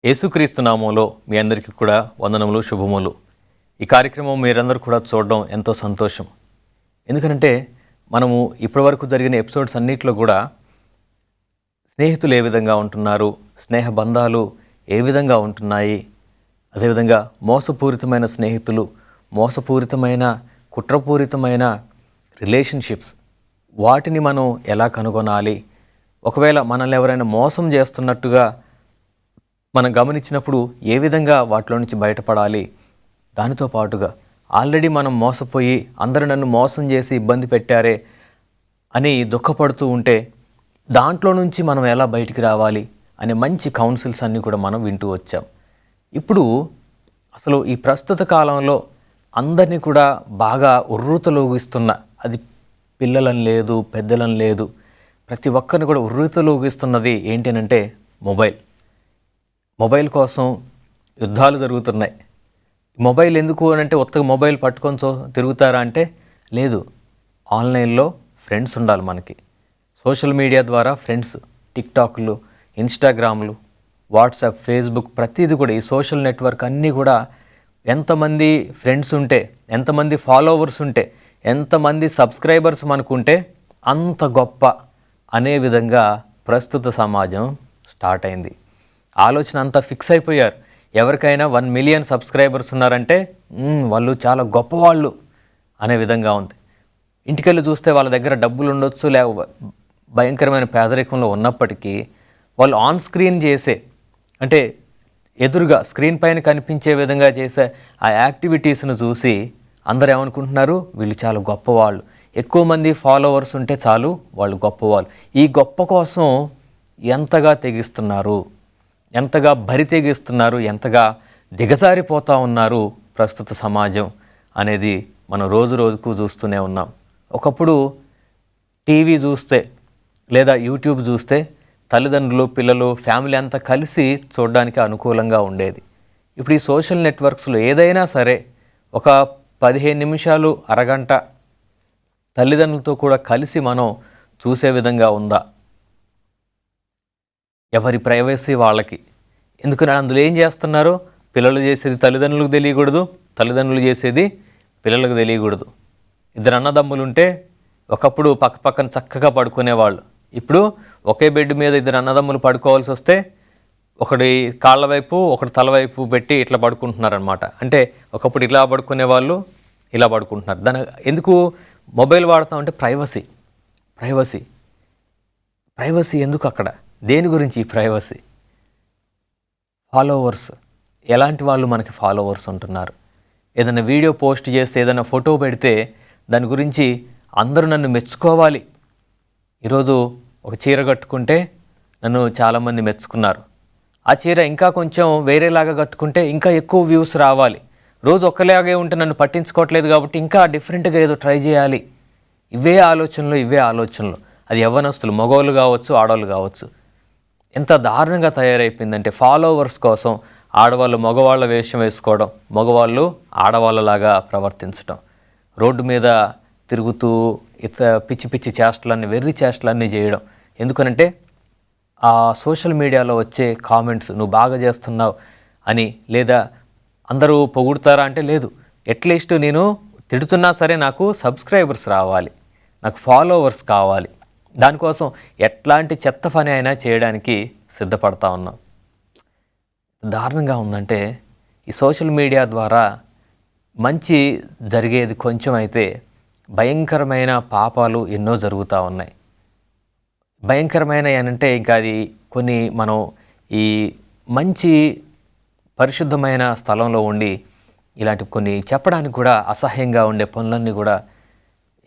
యేసుక్రీస్తు నామంలో మీ అందరికీ కూడా వందనములు శుభములు. ఈ కార్యక్రమం మీరందరూ కూడా చూడడం ఎంతో సంతోషం. ఎందుకంటే మనము ఇప్పటివరకు జరిగిన ఎపిసోడ్స్ అన్నిట్లో కూడా స్నేహితులు ఏ విధంగా ఉంటున్నారు, స్నేహ బంధాలు ఏ విధంగా ఉంటున్నాయి, అదేవిధంగా మోసపూరితమైన స్నేహితులు, మోసపూరితమైన కుట్రపూరితమైన రిలేషన్షిప్స్, వాటిని మనం ఎలా కనుగొనాలి, ఒకవేళ మనల్ని ఎవరైనా మోసం చేస్తున్నట్టుగా మనం గమనించినప్పుడు ఏ విధంగా వాటిలో నుంచి బయటపడాలి, దానితో పాటుగా ఆల్రెడీ మనం మోసపోయి అందరూ నన్ను మోసం చేసి ఇబ్బంది పెట్టారే అని దుఃఖపడుతూ ఉంటే దాంట్లో నుంచి మనం ఎలా బయటికి రావాలి అనే మంచి కౌన్సిల్స్ అన్నీ కూడా మనం వింటూ వచ్చాం. ఇప్పుడు అసలు ఈ ప్రస్తుత కాలంలో అందరినీ కూడా బాగా ఉర్రూతలోగిస్తున్న, అది పిల్లలని లేదు పెద్దలని లేదు, ప్రతి ఒక్కరిని కూడా ఉర్రూతలోగిస్తున్నది ఏంటంటే మొబైల్ కోసం యుద్ధాలు జరుగుతున్నాయి. మొబైల్ ఎందుకు అని అంటే ఉత్తగా మొబైల్ పట్టుకొని తిరుగుతారా అంటే లేదు, ఆన్లైన్లో ఫ్రెండ్స్ ఉండాలి మనకి. సోషల్ మీడియా ద్వారా ఫ్రెండ్స్, టిక్టాక్లు, ఇన్స్టాగ్రామ్లు, వాట్సాప్, ఫేస్బుక్, ప్రతిదీ కూడా ఈ సోషల్ నెట్వర్క్ అన్నీ కూడా ఎంతమంది ఫ్రెండ్స్ ఉంటే, ఎంతమంది ఫాలోవర్స్ ఉంటే, ఎంతమంది సబ్స్క్రైబర్స్ మనకుంటే అంత గొప్ప అనే విధంగా ప్రస్తుత సమాజం స్టార్ట్ అయింది. ఆలోచన అంతా ఫిక్స్ అయిపోయారు. ఎవరికైనా 1 మిలియన్ సబ్స్క్రైబర్స్ ఉన్నారంటే వాళ్ళు చాలా గొప్పవాళ్ళు అనే విధంగా ఉంది. ఇంటికెళ్ళి చూస్తే వాళ్ళ దగ్గర డబ్బులు ఉండొచ్చు, లేక భయంకరమైన పేదరికంలో ఉన్నప్పటికీ వాళ్ళు ఆన్ స్క్రీన్ చేసే, అంటే ఎదురుగా స్క్రీన్ పైన కనిపించే విధంగా చేసే ఆ యాక్టివిటీస్ను చూసి అందరూ ఏమనుకుంటున్నారు, వీళ్ళు చాలా గొప్పవాళ్ళు, ఎక్కువ మంది ఫాలోవర్స్ ఉంటే చాలు వాళ్ళు గొప్పవాళ్ళు. ఈ గొప్ప కోసం ఎంతగా తెగిస్తున్నారు, ఎంతగా బరి తెగిస్తున్నారు, ఎంతగా దిగజారిపోతూ ఉన్నారు ప్రస్తుత సమాజం అనేది మనం రోజు రోజుకు చూస్తూనే ఉన్నాం. ఒకప్పుడు టీవీ చూస్తే లేదా యూట్యూబ్ చూస్తే తల్లిదండ్రులు, పిల్లలు, ఫ్యామిలీ అంతా కలిసి చూడడానికి అనుకూలంగా ఉండేది. ఇప్పుడు ఈ సోషల్ నెట్వర్క్స్లో ఏదైనా సరే ఒక 15 నిమిషాలు, అరగంట తల్లిదండ్రులతో కూడా కలిసి మనం చూసే విధంగా ఉందా? ఎవరి ప్రైవసీ వాళ్ళకి. ఎందుకని అందులో ఏం చేస్తున్నారో పిల్లలు చేసేది తల్లిదండ్రులకు తెలియకూడదు, తల్లిదండ్రులు చేసేది పిల్లలకు తెలియకూడదు. 2 అన్నదమ్ములు ఉంటే ఒకప్పుడు పక్క పక్కన చక్కగా పడుకునేవాళ్ళు. ఇప్పుడు ఒకే బెడ్ మీద 2 అన్నదమ్ములు పడుకోవాల్సి వస్తే ఒకటి కాళ్ళ వైపు ఒకటి తల వైపు పెట్టి ఇట్లా పడుకుంటున్నారనమాట. అంటే ఒకప్పుడు ఇలా పడుకునే వాళ్ళు ఇలా పడుకుంటున్నారు. దాని ఎందుకు మొబైల్ వాడతామంటే ప్రైవసీ ఎందుకు అక్కడ? దేని గురించి ఈ ప్రైవసీ? ఫాలోవర్స్, ఎలాంటి వాళ్ళు మనకి ఫాలోవర్స్ ఉంటున్నారు? ఏదైనా వీడియో పోస్ట్ చేస్తే, ఏదైనా ఫోటో పెడితే దాని గురించి అందరూ నన్ను మెచ్చుకోవాలి. ఈరోజు ఒక చీర కట్టుకుంటే నన్ను చాలామంది మెచ్చుకున్నారు, ఆ చీర ఇంకా కొంచెం వేరేలాగా కట్టుకుంటే ఇంకా ఎక్కువ వ్యూస్ రావాలి, రోజు ఒక్కలాగే ఉంటే నన్ను పట్టించుకోవట్లేదు కాబట్టి ఇంకా డిఫరెంట్గా ఏదో ట్రై చేయాలి. ఇవే ఆలోచనలు. అది యవ్వనస్తులు, మగవాళ్ళు కావచ్చు, ఆడవాళ్ళు కావచ్చు. ఎంత దారుణంగా తయారైపోయిందంటే ఫాలోవర్స్ కోసం ఆడవాళ్ళు మగవాళ్ళ వేషం వేసుకోవడం, మగవాళ్ళు ఆడవాళ్ళలాగా ప్రవర్తించడం, రోడ్డు మీద తిరుగుతూ పిచ్చి పిచ్చి చేష్టలన్నీ, వెర్రి చేష్టలన్నీ చేయడం. ఎందుకనంటే ఆ సోషల్ మీడియాలో వచ్చే కామెంట్స్, నువ్వు బాగా చేస్తున్నావు అని, లేదా అందరూ పొగుడుతారా అంటే లేదు, అట్లీస్ట్ నేను తిడుతున్నా సరే నాకు సబ్స్క్రైబర్స్ రావాలి, నాకు ఫాలోవర్స్ కావాలి. దానికోసం ఎట్లాంటి చెత్త పని అయినా చేయడానికి సిద్ధపడతా ఉన్నాం. దారుణంగా ఉందంటే ఈ సోషల్ మీడియా ద్వారా మంచి జరిగేది కొంచెం అయితే భయంకరమైన పాపాలు ఎన్నో జరుగుతూ ఉన్నాయి. భయంకరమైన అంటే ఇంకా అది కొన్ని మనం ఈ మంచి పరిశుద్ధమైన స్థలంలో ఉండి ఇలాంటి కొన్ని చెప్పడానికి కూడా అసహ్యంగా ఉండే పనులన్నీ కూడా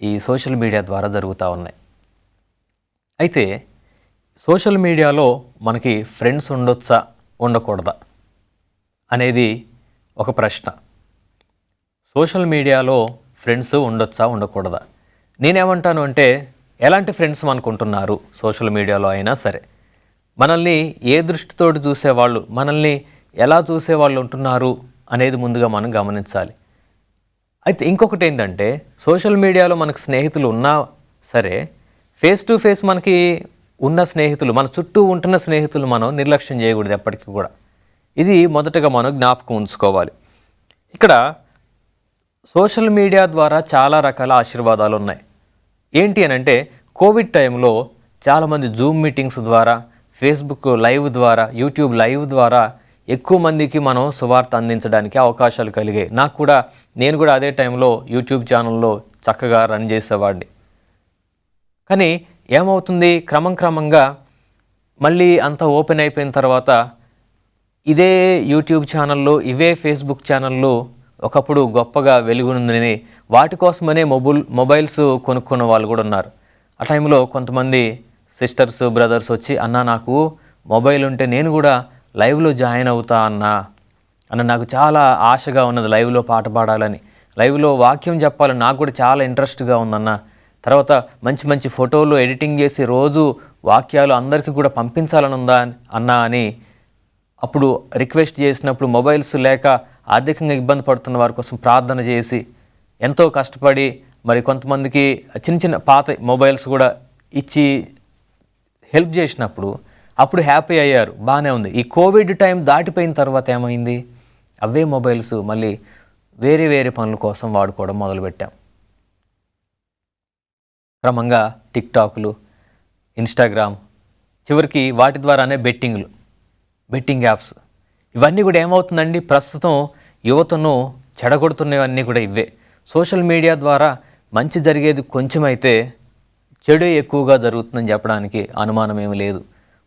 ఈ సోషల్ మీడియా ద్వారా జరుగుతూ ఉన్నాయి. అయితే సోషల్ మీడియాలో మనకి ఫ్రెండ్స్ ఉండొచ్చా, ఉండకూడదా అనేది ఒక ప్రశ్న. సోషల్ మీడియాలో ఫ్రెండ్స్ ఉండొచ్చా, ఉండకూడదా? నేనేమంటాను అంటే, ఎలాంటి ఫ్రెండ్స్ మనకుంటున్నారు సోషల్ మీడియాలో అయినా సరే, మనల్ని ఏ దృష్టితోటి చూసేవాళ్ళు, మనల్ని ఎలా చూసేవాళ్ళు ఉంటున్నారు అనేది ముందుగా మనం గమనించాలి. అయితే ఇంకొకటి ఏంటంటే, సోషల్ మీడియాలో మనకు స్నేహితులు ఉన్నా సరే ఫేస్ టు ఫేస్ మనకి ఉన్న స్నేహితులు, మన చుట్టూ ఉంటున్న స్నేహితులు మనం నిర్లక్ష్యం చేయకూడదు ఎప్పటికీ కూడా. ఇది మొదటగా మనం జ్ఞాపకం ఉంచుకోవాలి. ఇక్కడ సోషల్ మీడియా ద్వారా చాలా రకాల ఆశీర్వాదాలు ఉన్నాయి. ఏంటి అని అంటే కోవిడ్ టైంలో చాలామంది జూమ్ మీటింగ్స్ ద్వారా, ఫేస్బుక్ లైవ్ ద్వారా, యూట్యూబ్ లైవ్ ద్వారా ఎక్కువ మందికి మనం సువార్త అందించడానికి అవకాశాలు కలిగాయి. నేను కూడా అదే టైంలో యూట్యూబ్ ఛానల్లో చక్కగా రన్ చేసేవాడిని. కానీ ఏమవుతుంది, క్రమంగా మళ్ళీ అంతా ఓపెన్ అయిపోయిన తర్వాత ఇదే యూట్యూబ్ ఛానళ్ళు, ఇవే ఫేస్బుక్ ఛానళ్ళు ఒకప్పుడు గొప్పగా వెలుగునుందని వాటి కోసమనే మొబైల్స్ కొనుక్కున్న వాళ్ళు కూడా ఉన్నారు. ఆ టైంలో కొంతమంది సిస్టర్స్, బ్రదర్స్ వచ్చి, అన్న నాకు మొబైల్ ఉంటే నేను కూడా లైవ్లో జాయిన్ అవుతా అన్న నాకు చాలా ఆశగా ఉన్నది లైవ్లో పాట పాడాలని, లైవ్లో వాక్యం చెప్పాలని నాకు కూడా చాలా ఇంట్రెస్ట్గా ఉందన్న. తర్వాత మంచి మంచి ఫోటోలు ఎడిటింగ్ చేసి రోజు వాక్యాలు అందరికీ కూడా పంపించాలని ఉందా అన్న అని అప్పుడు రిక్వెస్ట్ చేసినప్పుడు మొబైల్స్ లేక ఆర్థికంగా ఇబ్బంది పడుతున్న వారి కోసం ప్రార్థన చేసి ఎంతో కష్టపడి మరి కొంతమందికి చిన్న పాత మొబైల్స్ కూడా ఇచ్చి హెల్ప్ చేసినప్పుడు అప్పుడు హ్యాపీ అయ్యారు, బాగానే ఉంది. ఈ కోవిడ్ టైం దాటిపోయిన తర్వాత ఏమైంది, అవే మొబైల్స్ మళ్ళీ వేరే పనుల కోసం వాడుకోవడం మొదలుపెట్టాం. క్రమంగా టిక్టాక్లు, ఇన్స్టాగ్రామ్, చివరికి వాటి ద్వారానే బెట్టింగ్ యాప్స్, ఇవన్నీ కూడా ఏమవుతుందండి, ప్రస్తుతం యువతను చెడగొడుతున్నవన్నీ కూడా ఇవే. సోషల్ మీడియా ద్వారా మంచి జరిగేది కొంచెం అయితే చెడు ఎక్కువగా జరుగుతుందని చెప్పడానికి అనుమానం ఏమి లేదు.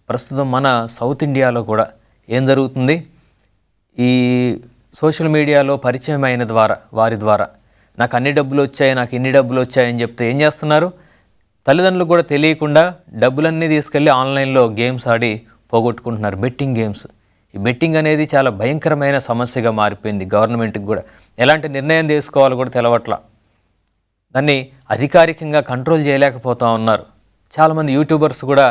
ప్రస్తుతం మన సౌత్ ఇండియాలో కూడా ఏం జరుగుతుంది, ఈ సోషల్ మీడియాలో పరిచయం అయిన వారి ద్వారా నాకు అన్ని డబ్బులు వచ్చాయి, నాకు ఇన్ని డబ్బులు వచ్చాయని చెప్తే ఏం చేస్తున్నారు, తల్లిదండ్రులు కూడా తెలియకుండా డబ్బులన్నీ తీసుకెళ్ళి ఆన్లైన్లో గేమ్స్ ఆడి పోగొట్టుకుంటున్నారు, బెట్టింగ్ గేమ్స్. ఈ బెట్టింగ్ అనేది చాలా భయంకరమైన సమస్యగా మారిపోయింది. గవర్నమెంట్కి కూడా ఎలాంటి నిర్ణయం తీసుకోవాలో కూడా తెలవట్లా. దాన్ని అధికారికంగా కంట్రోల్ చేయలేకపోతూ ఉన్నారు. చాలామంది యూట్యూబర్స్ కూడా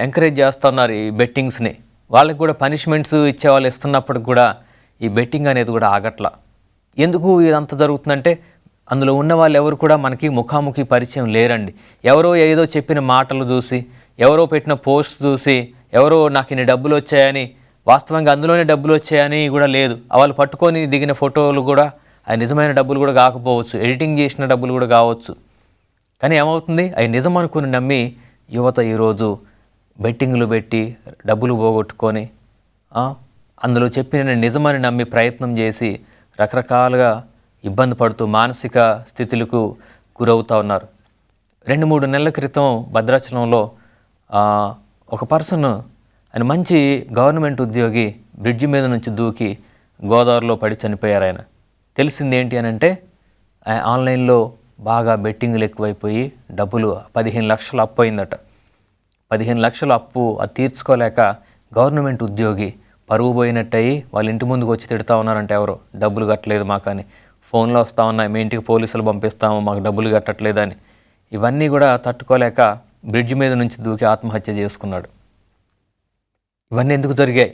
ఎంకరేజ్ చేస్తున్నారు ఈ బెట్టింగ్స్ని. వాళ్ళకి కూడా పనిష్మెంట్స్ ఇచ్చేవాళ్ళు ఇస్తున్నప్పటికి కూడా ఈ బెట్టింగ్ అనేది కూడా ఆగట్లా. ఎందుకు ఇదంతా జరుగుతుందంటే అందులో ఉన్న వాళ్ళు ఎవరు కూడా మనకి ముఖాముఖి పరిచయం లేరండి. ఎవరో ఏదో చెప్పిన మాటలు చూసి, ఎవరో పెట్టిన పోస్ట్ చూసి, ఎవరో నాకు ఇన్ని డబ్బులు వచ్చాయని, వాస్తవంగా అందులోనే డబ్బులు వచ్చాయని కూడా లేదు. వాళ్ళు పట్టుకొని దిగిన ఫోటోలు కూడా అవి నిజమైన డబ్బులు కూడా కాకపోవచ్చు, ఎడిటింగ్ చేసిన డబ్బులు కూడా కావచ్చు. కానీ ఏమవుతుంది, అవి నిజం అనుకుని నమ్మి యువత ఈరోజు బెట్టింగ్లు పెట్టి డబ్బులు పోగొట్టుకొని అందులో చెప్పిన నిజమని నమ్మి ప్రయత్నం చేసి రకరకాలుగా ఇబ్బంది పడుతూ మానసిక స్థితులకు గురవుతూ ఉన్నారు. 2-3 నెలల క్రితం భద్రాచలంలో ఒక పర్సన్, ఆయన మంచి గవర్నమెంట్ ఉద్యోగి, బ్రిడ్జి మీద నుంచి దూకి గోదావరిలో పడి చనిపోయారు. ఆయన తెలిసింది ఏంటి అని అంటే ఆన్లైన్లో బాగా బెట్టింగ్లు ఎక్కువైపోయి డబ్బులు 15 లక్షలు అప్పు అయిందట. 15 లక్షల అప్పు అది తీర్చుకోలేక గవర్నమెంట్ ఉద్యోగి పరువు పోయినట్టయి వాళ్ళ ఇంటి ముందుకు వచ్చి తిడతా ఉన్నారంటే ఎవరో, డబ్బులు కట్టలేదు మాకని, ఫోన్లో వస్తూ ఉన్నాయి, మీ ఇంటికి పోలీసులు పంపిస్తాము మాకు డబ్బులు కట్టట్లేదని. ఇవన్నీ కూడా తట్టుకోలేక బ్రిడ్జ్ మీద నుంచి దూకి ఆత్మహత్య చేసుకున్నాడు. ఇవన్నీ ఎందుకు జరిగాయి,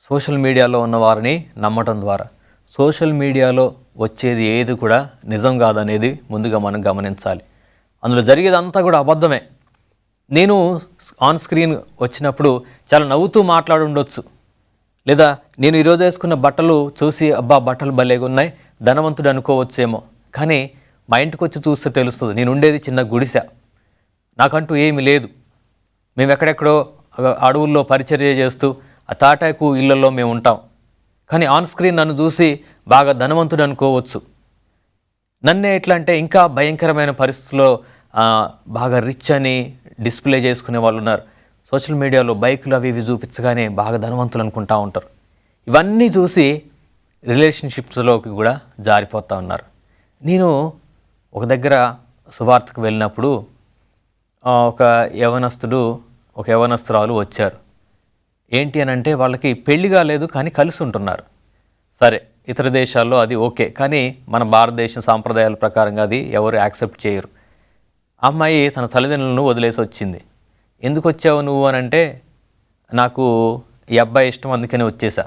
సోషల్ మీడియాలో ఉన్న వారిని నమ్మటం ద్వారా. సోషల్ మీడియాలో వచ్చేది ఏది కూడా నిజం కాదనేది ముందుగా మనం గమనించాలి. అందులో జరిగేదంతా కూడా అబద్ధమే. నేను ఆన్ స్క్రీన్ వచ్చినప్పుడు చాలా నవ్వుతూ మాట్లాడి ఉండొచ్చు, లేదా నేను ఈరోజు వేసుకున్న బట్టలు చూసి అబ్బా బట్టలు భలేగా ఉన్నాయి ధనవంతుడు అనుకోవచ్చేమో. కానీ మా ఇంటికి వచ్చి చూస్తే తెలుస్తుంది, నేను ఉండేది చిన్న గుడిసె, నాకంటూ ఏమీ లేదు. మేము ఎక్కడెక్కడో అడవుల్లో పరిచర్య చేస్తూ ఆ తాటాకు ఇళ్లలో మేము ఉంటాం. కానీ ఆన్ స్క్రీన్ నన్ను చూసి బాగా ధనవంతుడు అనుకోవచ్చు. నన్నే ఎట్లా అంటే ఇంకా భయంకరమైన పరిస్థితుల్లో బాగా రిచ్ అని డిస్ప్లే చేసుకునే వాళ్ళు ఉన్నారు. సోషల్ మీడియాలో బైకులు అవి ఇవి చూపించగానే బాగా ధనవంతులు అనుకుంటూ ఉంటారు. ఇవన్నీ చూసి రిలేషన్షిప్స్లోకి కూడా జారిపోతూ ఉన్నారు. నేను ఒక దగ్గర సువార్తకు వెళ్ళినప్పుడు ఒక యవనస్తురాలు వచ్చారు. ఏంటి అని అంటే వాళ్ళకి పెళ్లి కాలేదు కానీ కలిసి ఉంటున్నారు. సరే, ఇతర దేశాల్లో అది ఓకే, కానీ మన భారతదేశం సాంప్రదాయాల ప్రకారంగా అది ఎవరు యాక్సెప్ట్ చేయరు. అమ్మాయి తన తల్లిదండ్రులను వదిలేసి వచ్చింది. ఎందుకు వచ్చావు నువ్వు అని అంటే, నాకు ఈ అబ్బాయి ఇష్టం అందుకని వచ్చేసా.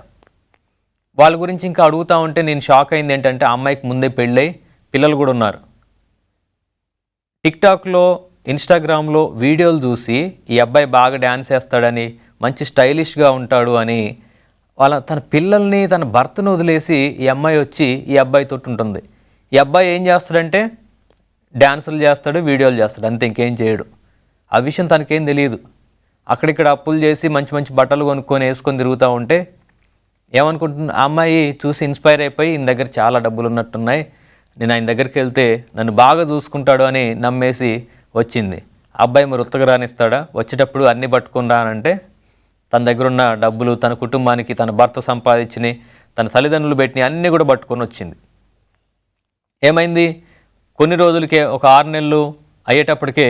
వాళ్ళ గురించి ఇంకా అడుగుతూ ఉంటే నేను షాక్ అయింది ఏంటంటే, ఆ అమ్మాయికి ముందే పెళ్ళై పిల్లలు కూడా ఉన్నారు. టిక్టాక్లో, ఇన్స్టాగ్రామ్లో వీడియోలు చూసి ఈ అబ్బాయి బాగా డ్యాన్స్ వేస్తాడని, మంచి స్టైలిష్గా ఉంటాడు అని తన పిల్లల్ని తన భర్తను వదిలేసి ఈ అమ్మాయి వచ్చి ఈ అబ్బాయితో ఉంటుంది. ఈ అబ్బాయి ఏం చేస్తాడంటే డ్యాన్సులు చేస్తాడు, వీడియోలు చేస్తాడు, అంతే, ఇంకేం చేయడు. ఆ విషయం తనకేం తెలియదు. అక్కడిక్కడ అప్పులు చేసి మంచి మంచి బట్టలు కొనుక్కొని వేసుకొని తిరుగుతూ ఉంటే ఏమనుకుంటుంది, ఆ అమ్మాయి చూసి ఇన్స్పైర్ అయిపోయి ఈయన దగ్గర చాలా డబ్బులు ఉన్నట్టున్నాయి, నేను ఆయన దగ్గరికి వెళ్తే నన్ను బాగా చూసుకుంటాడు అని నమ్మేసి వచ్చింది. అబ్బాయి మరి ఉత్తగా రానిస్తాడా? వచ్చేటప్పుడు అన్నీ పట్టుకుని రానంటే తన దగ్గర ఉన్న డబ్బులు, తన కుటుంబానికి తన భర్త సంపాదించినవి, తన తల్లిదండ్రులు పెట్టినవి అన్నీ కూడా పట్టుకొని వచ్చింది. ఏమైంది, కొన్ని రోజులకే ఒక 6 నెలలు అయ్యేటప్పటికే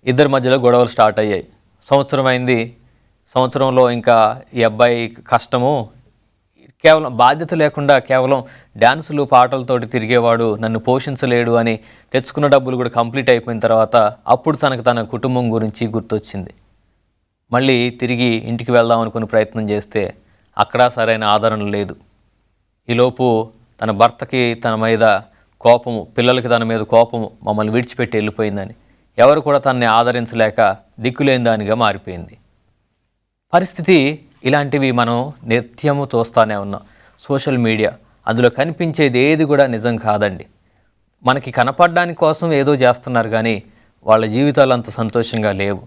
ఇద్దరి మధ్యలో గొడవలు స్టార్ట్ అయ్యాయి. సంవత్సరం అయింది. సంవత్సరంలో ఇంకా ఈ అబ్బాయి కష్టము, కేవలం బాధ్యత లేకుండా కేవలం డ్యాన్సులు పాటలతోటి తిరిగేవాడు, నన్ను పోషించలేడు అని తెచ్చుకున్న డబ్బులు కూడా కంప్లీట్ అయిపోయిన తర్వాత అప్పుడు తనకు తన కుటుంబం గురించి గుర్తొచ్చింది. మళ్ళీ తిరిగి ఇంటికి వెళ్దాం అనుకుని ప్రయత్నం చేస్తే అక్కడ సరైన ఆదరణ లేదు. ఈలోపు తన భర్తకి తన మీద కోపము, పిల్లలకి తన మీద కోపము, మమ్మల్ని విడిచిపెట్టి వెళ్ళిపోయిందని, ఎవరు కూడా తనని ఆదరించలేక దిక్కులేని దానిగా మారిపోయింది. పరిస్థితి ఇలాంటివి మనం నిత్యము చూస్తూనే ఉన్నాం. సోషల్ మీడియా, అందులో కనిపించేది ఏది కూడా నిజం కాదండి. మనకి కనపడడానికి కోసం ఏదో చేస్తున్నారు కానీ వాళ్ళ జీవితాలు అంత సంతోషంగా లేవు.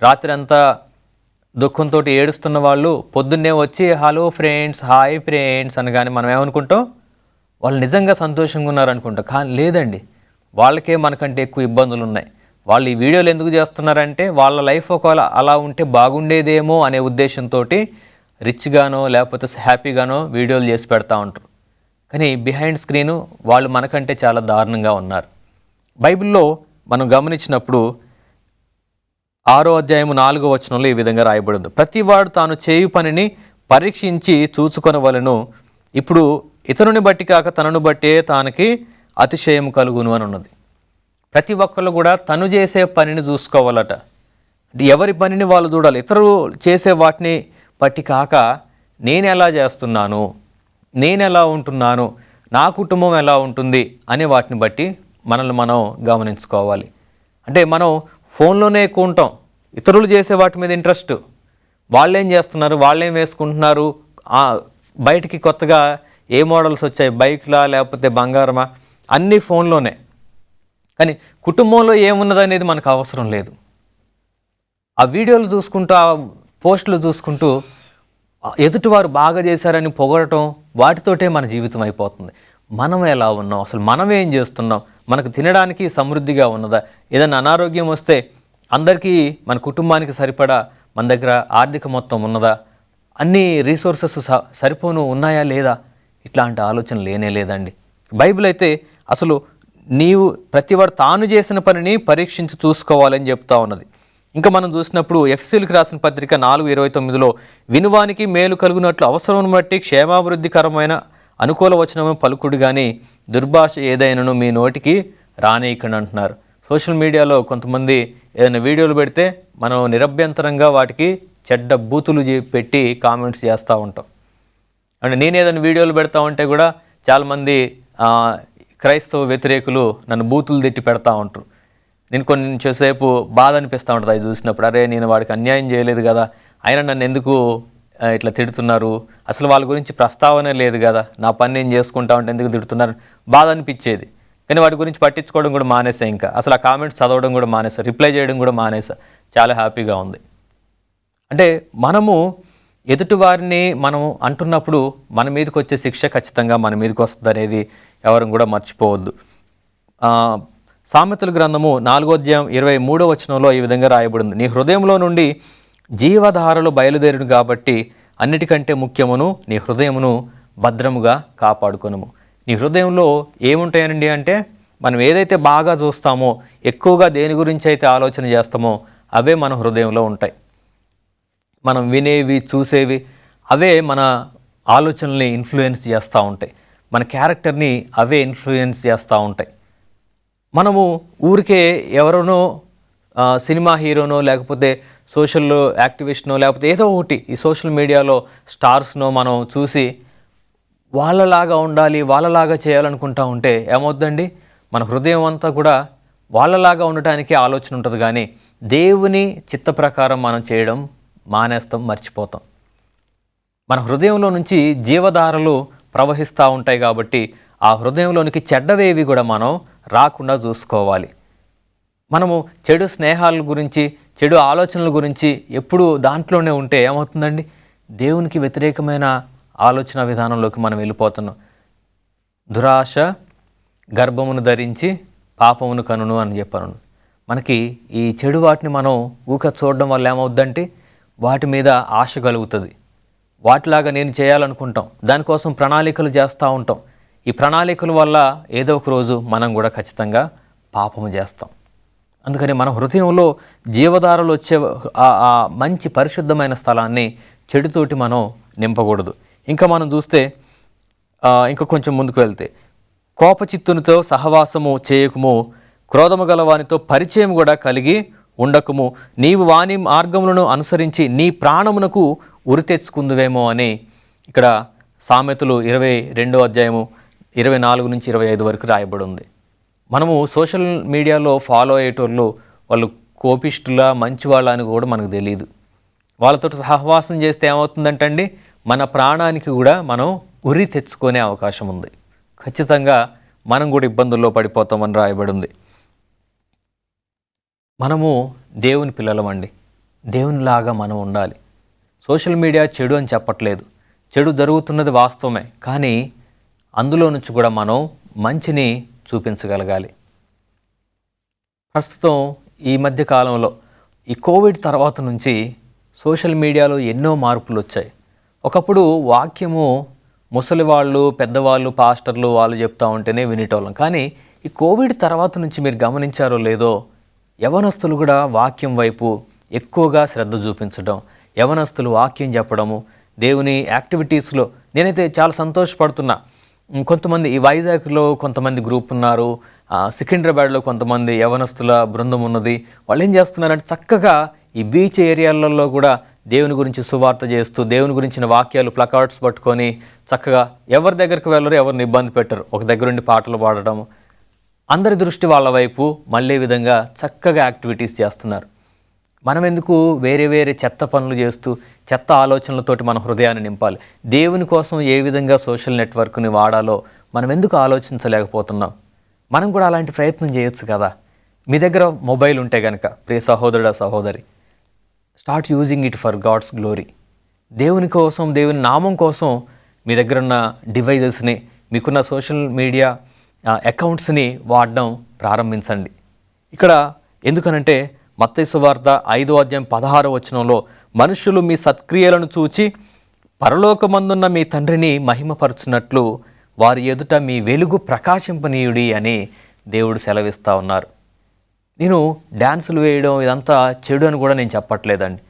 రాత్రి అంతా దుఃఖంతో ఏడుస్తున్న వాళ్ళు పొద్దున్నే వచ్చి హలో ఫ్రెండ్స్, హాయ్ ఫ్రెండ్స్ అనగానే మనం ఏమనుకుంటాం, వాళ్ళు నిజంగా సంతోషంగా ఉన్నారనుకుంటాం. కానీ లేదండి, వాళ్ళకే మనకంటే ఎక్కువ ఇబ్బందులు ఉన్నాయి. వాళ్ళు ఈ వీడియోలు ఎందుకు చేస్తున్నారంటే వాళ్ళ లైఫ్ ఒకవేళ అలా ఉంటే బాగుండేదేమో అనే ఉద్దేశంతో రిచ్గానో లేకపోతే హ్యాపీగానో వీడియోలు చేసి పెడతా ఉంటారు. కానీ బిహైండ్ స్క్రీను వాళ్ళు మనకంటే చాలా దారుణంగా ఉన్నారు. బైబిల్లో మనం గమనించినప్పుడు 6వ అధ్యాయము 4వ వచనంలో ఈ విధంగా రాయబడింది, ప్రతివాడు తాను చేయు పనిని పరీక్షించి చూసుకొనవలెను, ఇప్పుడు ఇతరుని బట్టి కాక తనను బట్టే తానికి అతిశయం కలుగును అని ఉన్నది. ప్రతి ఒక్కళ్ళు కూడా తను చేసే పనిని చూసుకోవాలట. ఎవరి పనిని వాళ్ళు చూడాలి. ఇతరులు చేసే వాటిని బట్టి కాక నేను ఎలా చేస్తున్నాను, నేను ఎలా ఉంటున్నాను, నా కుటుంబం ఎలా ఉంటుంది అనే వాటిని బట్టి మనల్ని మనం గమనించుకోవాలి. అంటే మనం ఫోన్లోనే ఎక్కువ ఉంటాం, ఇతరులు చేసే వాటి మీద ఇంట్రెస్ట్, వాళ్ళేం చేస్తున్నారు, వాళ్ళేం వేసుకుంటున్నారు, బయటికి కొత్తగా ఏ మోడల్స్ వచ్చాయి, బైక్లా లేకపోతే బంగారమా, అన్నీ ఫోన్లోనే. కానీ కుటుంబంలో ఏమున్నది అనేది మనకు అవసరం లేదు. ఆ వీడియోలు చూసుకుంటూ, ఆ పోస్టులు చూసుకుంటూ ఎదుటివారు బాగా చేశారని పొగడటం, వాటితోటే మన జీవితం అయిపోతుంది. మనం ఎలా ఉన్నాం, అసలు మనం ఏం చేస్తున్నాం, మనకు తినడానికి సమృద్ధిగా ఉన్నదా, ఏదైనా అనారోగ్యం వస్తే అందరికీ మన కుటుంబానికి సరిపడా మన దగ్గర ఆర్థిక మొత్తం ఉన్నదా, అన్ని రీసోర్సెస్ సరిపోను ఉన్నాయా లేదా, ఇట్లాంటి ఆలోచన లేనే లేదండి. బైబిల్ అయితే అసలు నీవు ప్రతివాడు తాను చేసిన పనిని పరీక్షించి చూసుకోవాలని చెప్తా ఉన్నది. ఇంకా మనం చూసినప్పుడు ఎఫెసీయులకు రాసిన పత్రిక 4:29లో వినువానికి మేలు కలుగునట్లు అవసరం బట్టి క్షేమాభివృద్ధికరమైన అనుకూల వచనము పలుకుడు కానీ దుర్భాష ఏదైనాను మీ నోటికి రానేయకండి అంటున్నారు. సోషల్ మీడియాలో కొంతమంది ఏదైనా వీడియోలు పెడితే మనం నిరభ్యంతరంగా వాటికి చెడ్డ బూతులు పెట్టి కామెంట్స్ చేస్తూ ఉంటాం. అంటే నేను ఏదైనా వీడియోలు పెడతా ఉంటే కూడా చాలామంది క్రైస్తవ వ్యతిరేకులు నన్ను బూతులు తిట్టి పెడతా ఉంటారు. నేను కొంచెంసేపు బాధ అనిపిస్తూ ఉంటుంది అది చూసినప్పుడు, అరే నేను వాడికి అన్యాయం చేయలేదు కదా, అయినా నన్ను ఎందుకు ఇట్లా తిడుతున్నారు, అసలు వాళ్ళ గురించి ప్రస్తావనే లేదు కదా, నా పని నేను చేసుకుంటా ఉంటే ఎందుకు తిడుతున్నారు, బాధ అనిపించేది. కానీ వాటి గురించి పట్టించుకోవడం కూడా మానేసా, ఇంకా అసలు ఆ కామెంట్స్ చదవడం కూడా మానేసా, రిప్లై చేయడం కూడా మానేసా. చాలా హ్యాపీగా ఉంది. అంటే మనము ఎదుటి వారిని మనం అంటున్నప్పుడు మన మీదకి వచ్చే శిక్ష ఖచ్చితంగా మన మీదకి వస్తుంది అనేది ఎవరు కూడా మర్చిపోవద్దు. సామెతల గ్రంథము 4వ అధ్యాయం 23వ వచనంలో ఈ విధంగా రాయబడింది, నీ హృదయంలో నుండి జీవధారలు బయలుదేరును కాబట్టి అన్నిటికంటే ముఖ్యమును నీ హృదయమును భద్రముగా కాపాడుకొనుము. నీ హృదయంలో ఏముంటాయనండి అంటే మనం ఏదైతే బాగా చూస్తామో, ఎక్కువగా దేని గురించి అయితే ఆలోచన చేస్తామో అవే మన హృదయంలో ఉంటాయి. మనం వినేవి, చూసేవి అవే మన ఆలోచనల్ని ఇన్ఫ్లుయెన్స్ చేస్తూ ఉంటాయి, మన క్యారెక్టర్ని అవే ఇన్ఫ్లుయెన్స్ చేస్తూ ఉంటాయి. మనము ఊరికే ఎవరోనో సినిమా హీరోనో లేకపోతే సోషల్ యాక్టివిస్ట్నో లేకపోతే ఏదో ఒకటి ఈ సోషల్ మీడియాలో స్టార్స్నో మనం చూసి వాళ్ళలాగా ఉండాలి, వాళ్ళలాగా చేయాలనుకుంటా ఉంటే ఏమవుద్దండి, మన హృదయం అంతా కూడా వాళ్ళలాగా ఉండటానికి ఆలోచన ఉంటుంది. కానీ దేవుని చిత్త ప్రకారం మనం చేయడం మానేస్తాం, మర్చిపోతాం. మన హృదయంలో నుంచి జీవధారలు ప్రవహిస్తూ ఉంటాయి కాబట్టి ఆ హృదయంలోనికి చెడ్డవేవి కూడా మనం రాకుండా చూసుకోవాలి. మనము చెడు స్నేహాల గురించి, చెడు ఆలోచనల గురించి ఎప్పుడు దాంట్లోనే ఉంటే ఏమవుతుందండి? దేవునికి వ్యతిరేకమైన ఆలోచన విధానంలోకి మనం వెళ్ళిపోతున్నాం. దురాశ గర్భమును ధరించి పాపమును కనును అని చెప్పాను. మనకి ఈ చెడు వాటిని మనం చూడడం వల్ల ఏమవుద్దంటే వాటి మీద ఆశ కలుగుతుంది. వాటిలాగా నేను చేయాలనుకుంటాం, దానికోసం ప్రణాళికలు చేస్తూ ఉంటాం. ఈ ప్రణాళికల వల్ల ఏదో ఒక రోజు మనం కూడా ఖచ్చితంగా పాపము చేస్తాం. అందుకని మన హృదయంలో జీవధారలు వచ్చే ఆ మంచి పరిశుద్ధమైన స్థలాన్ని చెడుతోటి మనం నింపకూడదు. ఇంకా మనం చూస్తే ఇంకా కొంచెం ముందుకు వెళ్తే, కోపచిత్తునితో సహవాసము చేయకుము, క్రోధము గల వానితో పరిచయం కూడా కలిగి ఉండకుము, నీవు వాని మార్గములను అనుసరించి నీ ప్రాణమునకు ఉరి తెచ్చుకుందువేమో అని ఇక్కడ సామెతలు 22వ అధ్యాయము 24 నుంచి 25 వరకు రాయబడి ఉంది. మనము సోషల్ మీడియాలో ఫాలో అయ్యేటోళ్ళు వాళ్ళు కోపిష్టుల మంచివాళ్ళ అని కూడా మనకు తెలియదు. వాళ్ళతో సహవాసం చేస్తే ఏమవుతుందంటండి, మన ప్రాణానికి కూడా మనం ఉరి తెచ్చుకునే అవకాశం ఉంది. ఖచ్చితంగా మనం కూడా ఇబ్బందుల్లో పడిపోతామని రాయబడి ఉంది. మనము దేవుని పిల్లలమండి, దేవునిలాగా మనం ఉండాలి. సోషల్ మీడియా చెడు అని చెప్పట్లేదు, చెడు జరుగుతున్నది వాస్తవమే, కానీ అందులో నుంచి కూడా మనం మంచిని చూపించగలగాలి. ప్రస్తుతం ఈ మధ్య కాలంలో ఈ కోవిడ్ తర్వాత నుంచి సోషల్ మీడియాలో ఎన్నో మార్పులు వచ్చాయి. ఒకప్పుడు వాక్యము ముసలి వాళ్ళు, పెద్దవాళ్ళు, పాస్టర్లు వాళ్ళు చెప్తూ ఉంటేనే వినేటోళ్ళం. కానీ ఈ కోవిడ్ తర్వాత నుంచి మీరు గమనించారో లేదో, యవనస్తులు కూడా వాక్యం వైపు ఎక్కువగా శ్రద్ధ చూపించడం, యవనస్తులు వాక్యం చెప్పడము, దేవుని యాక్టివిటీస్లో నేనైతే చాలా సంతోషపడుతున్నా. కొంతమంది ఈ వైజాగ్లో కొంతమంది గ్రూప్ ఉన్నారు, సికింద్రాబాద్లో కొంతమంది యవనస్తుల బృందం ఉన్నది. వాళ్ళు ఏం చేస్తున్నారంటే చక్కగా ఈ బీచ్ ఏరియాలలో కూడా దేవుని గురించి సువార్త చేస్తూ, దేవుని గురించిన వాక్యాలు ప్లకార్డ్స్ పట్టుకొని చక్కగా ఎవరి దగ్గరికి వెళ్ళరు, ఎవరిని ఇబ్బంది పెట్టరు, ఒక దగ్గరుండి పాటలు పాడడం, అందరి దృష్టి వాళ్ళ వైపు మళ్ళీ విధంగా చక్కగా యాక్టివిటీస్ చేస్తున్నారు. మనం ఎందుకు వేరే వేరే చెత్త పనులు చేస్తూ చెత్త ఆలోచనలతోటి మన హృదయాన్ని నింపాలి? దేవుని కోసం ఏ విధంగా సోషల్ నెట్వర్క్ని వాడాలో మనం ఎందుకు ఆలోచించలేకపోతున్నాం? మనం కూడా అలాంటి ప్రయత్నం చేయొచ్చు కదా. మీ దగ్గర మొబైల్ ఉంటే కనుక ప్రియ సహోదరుడా సహోదరి, start using it for God's glory. దేవుని కోసం, దేవుని నామం కోసం మీ దగ్గర ఉన్న డివైజెస్ని, మీకున్న సోషల్ మీడియా అకౌంట్స్ని వాడడం ప్రారంభించండి. ఇక్కడ ఎందుకనంటే మత్తయి సువార్త 5వ అధ్యాయం 16వ వచనంలో, మనుషులు మీ సత్క్రియలను చూచి పరలోకమందున్న మీ తండ్రిని మహిమపరచునట్లు వారి ఎదుట మీ వెలుగు ప్రకాశింపనీయుడి అని దేవుడు సెలవిస్తూ ఉన్నారు. నేను డ్యాన్సులు వేయడం ఇదంతా చెడు అని కూడా నేను చెప్పట్లేదండి.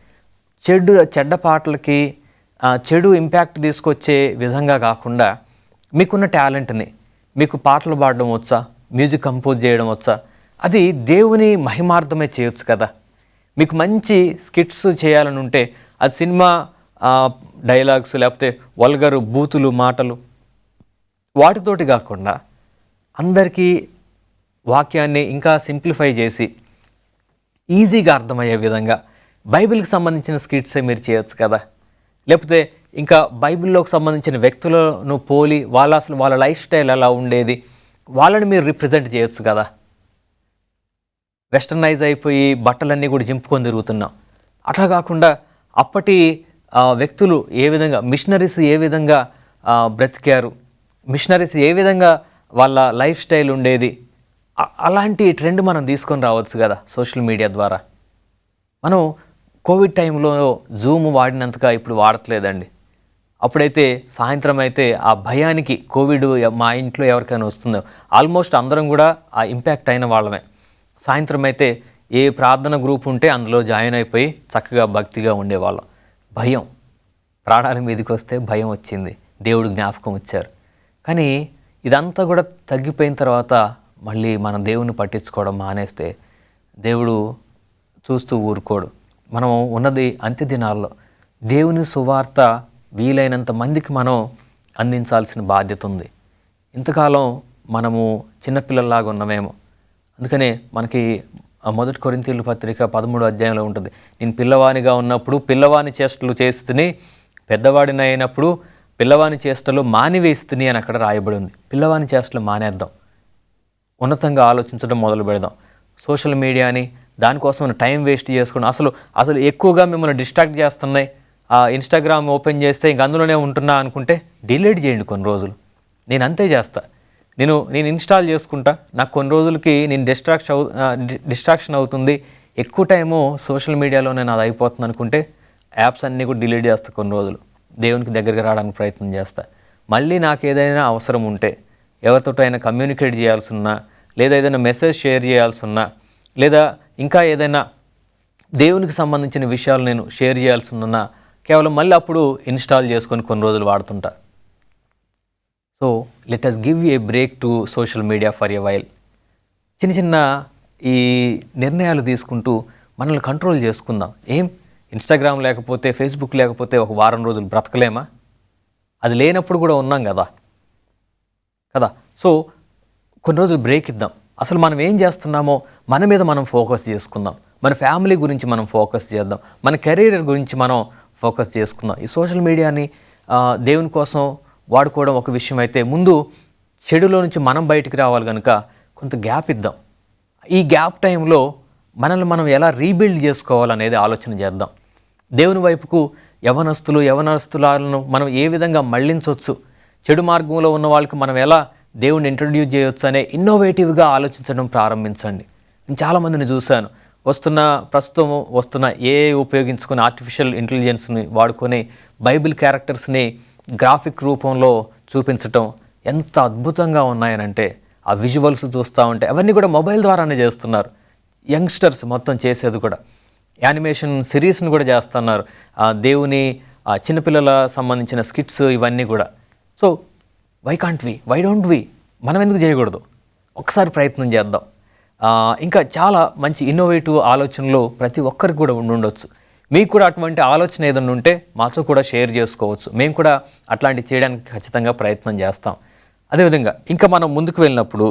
చెడ్డ పాటలకి చెడు ఇంపాక్ట్ తీసుకొచ్చే విధంగా కాకుండా మీకున్న టాలెంట్ని, మీకు పాటలు పాడడం వచ్చా, మ్యూజిక్ కంపోజ్ చేయడం వచ్చా, అది దేవుని మహిమార్థమే చేయొచ్చు కదా. మీకు మంచి స్కిట్స్ చేయాలని ఉంటే అది సినిమా డైలాగ్స్ లేకపోతే వల్గరు బూతులు మాటలు వాటితోటి కాకుండా అందరికీ వాక్యాన్ని ఇంకా సింప్లిఫై చేసి ఈజీగా అర్థమయ్యే విధంగా బైబిల్కి సంబంధించిన స్కిట్సే మీరు చేయొచ్చు కదా. లేకపోతే ఇంకా బైబిల్లోకి సంబంధించిన వ్యక్తులను పోలి వాళ్ళ లైఫ్ స్టైల్ ఎలా ఉండేది వాళ్ళని మీరు రిప్రజెంట్ చేయొచ్చు కదా. వెస్టర్నైజ్ అయిపోయి బట్టలన్నీ కూడా జింపుకొని తిరుగుతున్నాం. అట్లా కాకుండా అప్పటి వ్యక్తులు ఏ విధంగా, మిషనరీస్ ఏ విధంగా బ్రతికారు, మిషనరీస్ ఏ విధంగా వాళ్ళ లైఫ్ స్టైల్ ఉండేది, అలాంటి ట్రెండ్ మనం తీసుకొని రావచ్చు కదా సోషల్ మీడియా ద్వారా. మనం కోవిడ్ టైంలో జూమ్ వాడినంతగా ఇప్పుడు వాడట్లేదండి. అప్పుడైతే సాయంత్రం అయితే ఆ భయానికి కోవిడ్ మా ఇంట్లో ఎవరికైనా వస్తుందో, ఆల్మోస్ట్ అందరం కూడా ఆ ఇంపాక్ట్ అయిన వాళ్ళమే. సాయంత్రం అయితే ఏ ప్రార్థన గ్రూప్ ఉంటే అందులో జాయిన్ అయిపోయి చక్కగా భక్తిగా ఉండేవాళ్ళం. భయం, ప్రాణాల మీదకి వస్తే భయం వచ్చింది, దేవుడు జ్ఞాపకం వచ్చారు. కానీ ఇదంతా కూడా తగ్గిపోయిన తర్వాత మళ్ళీ మనం దేవుని పట్టించుకోవడం మానేస్తే దేవుడు చూస్తూ ఊరుకోడు. మనం ఉన్నది అంత్య దినాల్లో దేవుని సువార్త వీలైనంత మందికి మనం అందించాల్సిన బాధ్యత ఉంది. ఇంతకాలం మనము చిన్నపిల్లల్లాగా ఉన్నామేమో. అందుకనే మనకి 1 కొరింథీయుల పత్రిక 13వ అధ్యాయంలో ఉంటుంది, నేను పిల్లవానిగా ఉన్నప్పుడు పిల్లవాని చేష్టలు చేస్తుని పెద్దవాడిని అయినప్పుడు పిల్లవాని చేష్టలు మానివేస్తుని అని అక్కడ రాయబడి ఉంది. పిల్లవాని చేష్టలు మానేద్దాం, ఉన్నతంగా ఆలోచించడం మొదలు పెడదాం. సోషల్ మీడియాని దానికోసం టైం వేస్ట్ చేసుకోండి. అసలు ఎక్కువగా మిమ్మల్ని డిస్ట్రాక్ట్ చేస్తున్నాయి, ఇన్స్టాగ్రామ్ ఓపెన్ చేస్తే ఇంక అందులోనే ఉంటున్నా అనుకుంటే డిలీట్ చేయండి కొన్ని రోజులు. నేను అంతే చేస్తా. నేను ఇన్స్టాల్ చేసుకుంటా, నాకు కొన్ని రోజులకి నేను డిస్ట్రాక్షన్ అవుతుంది, ఎక్కువ టైము సోషల్ మీడియాలోనే నాది అయిపోతుంది అనుకుంటే యాప్స్ అన్నీ కూడా డిలీట్ చేస్తా. కొన్ని రోజులు దేవునికి దగ్గరికి రావడానికి ప్రయత్నం చేస్తా. మళ్ళీ నాకు ఏదైనా అవసరం ఉంటే, ఎవరితోటైనా కమ్యూనికేట్ చేయాల్సి ఉన్నా, లేదా ఏదైనా మెసేజ్ షేర్ చేయాల్సి ఉన్నా, లేదా ఇంకా ఏదైనా దేవునికి సంబంధించిన విషయాలు నేను షేర్ చేయాల్సి ఉన్నా, కేవలం మళ్ళీ అప్పుడు ఇన్స్టాల్ చేసుకొని కొన్ని రోజులు వాడుతుంటా. So let us give a break to social media for a while. చిన్న ఈ నిర్ణయాలు తీసుకుంటూ మనల్ని కంట్రోల్ చేసుకుందాం. ఇన్స్టాగ్రామ్ లేకపోతే, ఫేస్బుక్ లేకపోతే ఒక వారం రోజులు బ్రతకలేమా? అది లేనప్పుడు కూడా ఉన్నాం కదా. సో కొన్ని రోజులు బ్రేక్ ఇద్దాం. అసలు మనం ఏం చేస్తున్నామో మన మీద మనం ఫోకస్ చేసుకుందాం. మన ఫ్యామిలీ గురించి మనం ఫోకస్ చేద్దాం. మన కెరీర్ గురించి మనం ఫోకస్ చేసుకుందాం. ఈ సోషల్ మీడియాని దేవుని కోసం వాడుకోవడం ఒక విషయం అయితే, ముందు చెడులో నుంచి మనం బయటికి రావాలి కనుక కొంత గ్యాప్ ఇద్దాం. ఈ గ్యాప్ టైంలో మనల్ని మనం ఎలా రీబిల్డ్ చేసుకోవాలనేది ఆలోచన చేద్దాం. దేవుని వైపుకు యవనస్తులను మనం ఏ విధంగా మళ్ళించవచ్చు, చెడు మార్గంలో ఉన్న వాళ్ళకి మనం ఎలా దేవుని ఇంట్రడ్యూస్ చేయొచ్చు అనే ఇన్నోవేటివ్గా ఆలోచించడం ప్రారంభించండి. నేను చాలామందిని చూశాను, ప్రస్తుతం వస్తున్న ఏఐ ఉపయోగించుకుని ఆర్టిఫిషియల్ ఇంటెలిజెన్స్ని వాడుకొని బైబిల్ క్యారెక్టర్స్ని గ్రాఫిక్ రూపంలో చూపించటం ఎంత అద్భుతంగా ఉన్నాయనంటే, ఆ విజువల్స్ చూస్తూ ఉంటే అవన్నీ కూడా మొబైల్ ద్వారానే చేస్తున్నారు. యంగ్స్టర్స్ మొత్తం చేసేది కూడా యానిమేషన్ సిరీస్ని కూడా చేస్తున్నారు. దేవుని చిన్నపిల్లల సంబంధించిన స్కిట్స్ ఇవన్నీ కూడా. సో వై డోంట్ వి మనం ఎందుకు చేయకూడదు? ఒకసారి ప్రయత్నం చేద్దాం. ఇంకా చాలా మంచి ఇన్నోవేటివ్ ఆలోచనలు ప్రతి ఒక్కరికి కూడా ఉండొచ్చు. మీకు కూడా అటువంటి ఆలోచన ఏదైనా ఉంటే మాతో కూడా షేర్ చేసుకోవచ్చు. మేము కూడా అట్లాంటివి చేయడానికి ఖచ్చితంగా ప్రయత్నం చేస్తాం. అదేవిధంగా ఇంకా మనం ముందుకు వెళ్ళినప్పుడు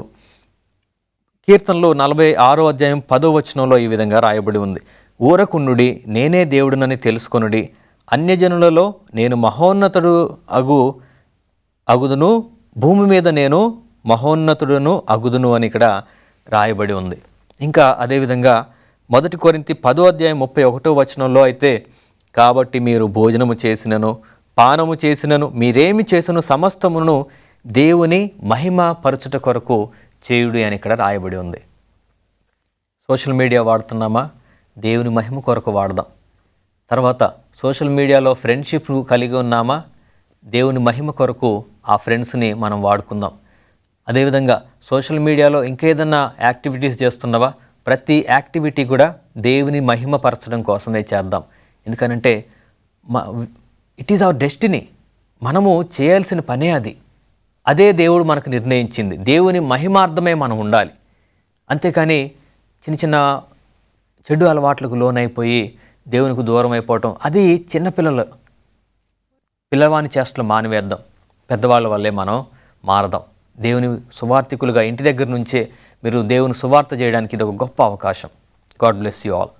కీర్తనలో 46వ అధ్యాయం 10వ వచనంలో ఈ విధంగా రాయబడి ఉంది. ఊరకుండుడి, నేనే దేవుడునని తెలుసుకొనుడి, అన్యజనులలో నేను మహోన్నతుడు అగుదును, భూమి మీద నేను మహోన్నతుడును అగుదును అని ఇక్కడ రాయబడి ఉంది. ఇంకా అదేవిధంగా 1 కొరింథీ 10వ అధ్యాయం 31వ వచనంలో అయితే, కాబట్టి మీరు భోజనము చేసినను పానము చేసినను మీరేమి చేసినను సమస్తమును దేవుని మహిమ పరచుట కొరకు చేయుడి అని ఇక్కడ రాయబడి ఉంది. సోషల్ మీడియా వాడుతున్నామా? దేవుని మహిమ కొరకు వాడదాం. తర్వాత సోషల్ మీడియాలో ఫ్రెండ్షిప్ కలిగి ఉన్నామా? దేవుని మహిమ కొరకు ఆ ఫ్రెండ్స్ని మనం వాడుకుందాం. అదేవిధంగా సోషల్ మీడియాలో ఇంకేదన్నా యాక్టివిటీస్ చేస్తున్నావా? ప్రతి యాక్టివిటీ కూడా దేవుని మహిమ పరచడం కోసమే చేద్దాం. ఎందుకనంటే ఇట్ ఈజ్ అవర్ డెస్టినీ. మనము చేయాల్సిన పనే అది. అదే దేవుడు మనకు నిర్ణయించింది. దేవుని మహిమార్థమే మనం ఉండాలి. అంతేకాని చిన్న చెడు అలవాట్లకు లోనైపోయి దేవునికి దూరం అయిపోవటం, అది పిల్లవాని చేష్టలు మానివేద్దాం. పెద్దవాళ్ళ వల్లే మనం మారదాం. దేవుని సువార్థికులుగా ఇంటి దగ్గర నుంచే మీరు దేవుని సువార్త చేయడానికి ఇది ఒక గొప్ప అవకాశం. God bless you all.